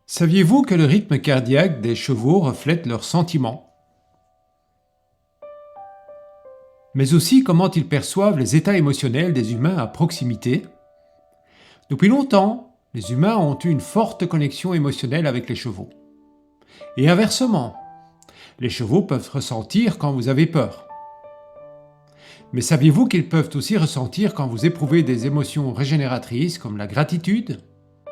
Saviez-vous que le rythme cardiaque des chevaux reflète leurs sentiments, mais aussi comment ils perçoivent les états émotionnels des humains à proximité? Depuis longtemps, les humains ont eu une forte connexion émotionnelle avec les chevaux. Et inversement, les chevaux peuvent ressentir quand vous avez peur. Mais saviez-vous qu'ils peuvent aussi ressentir quand vous éprouvez des émotions régénératrices comme la gratitude?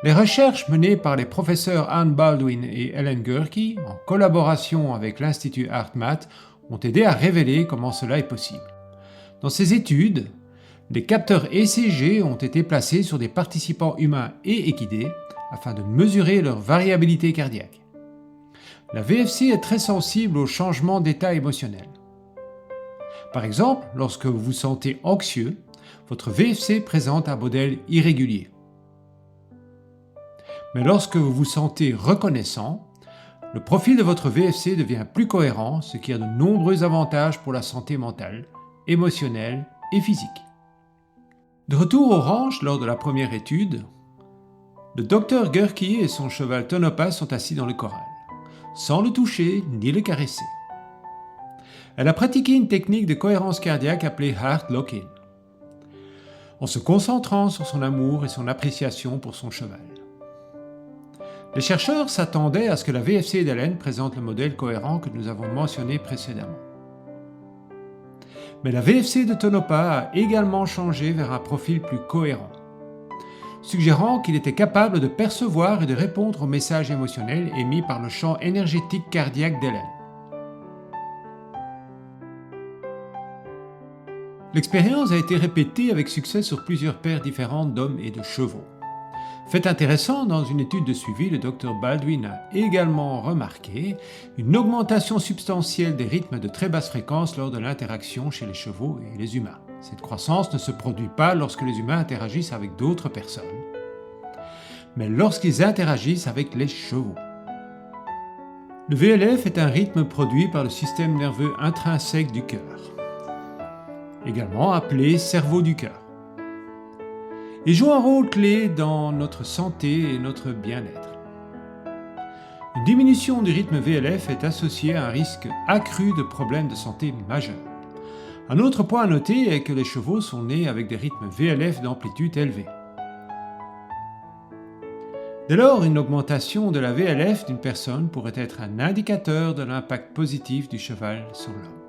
Les recherches menées par les professeurs Anne Baldwin et Ellen Gerke, en collaboration avec l'Institut HeartMath, ont aidé à révéler comment cela est possible. Dans ces études, des capteurs ECG ont été placés sur des participants humains et équidés afin de mesurer leur variabilité cardiaque. La VFC est très sensible aux changements d'état émotionnel. Par exemple, lorsque vous vous sentez anxieux, votre VFC présente un modèle irrégulier. Mais lorsque vous vous sentez reconnaissant, le profil de votre VFC devient plus cohérent, ce qui a de nombreux avantages pour la santé mentale, émotionnelle et physique. De retour au ranch lors de la première étude, le docteur Gerke et son cheval Tonopah sont assis dans le corral, sans le toucher ni le caresser. Elle a pratiqué une technique de cohérence cardiaque appelée Heart Lock-in, en se concentrant sur son amour et son appréciation pour son cheval. Les chercheurs s'attendaient à ce que la VFC d'Ellen présente le modèle cohérent que nous avons mentionné précédemment. Mais la VFC de Tonopah a également changé vers un profil plus cohérent, suggérant qu'il était capable de percevoir et de répondre aux messages émotionnels émis par le champ énergétique cardiaque d'Ellen. L'expérience a été répétée avec succès sur plusieurs paires différentes d'hommes et de chevaux. Fait intéressant, dans une étude de suivi, le Dr Baldwin a également remarqué une augmentation substantielle des rythmes de très basse fréquence lors de l'interaction chez les chevaux et les humains. Cette croissance ne se produit pas lorsque les humains interagissent avec d'autres personnes, mais lorsqu'ils interagissent avec les chevaux. Le VLF est un rythme produit par le système nerveux intrinsèque du cœur, également appelé cerveau du cœur. Il joue un rôle clé dans notre santé et notre bien-être. Une diminution du rythme VLF est associée à un risque accru de problèmes de santé majeurs. Un autre point à noter est que les chevaux sont nés avec des rythmes VLF d'amplitude élevée. Dès lors, une augmentation de la VLF d'une personne pourrait être un indicateur de l'impact positif du cheval sur l'homme.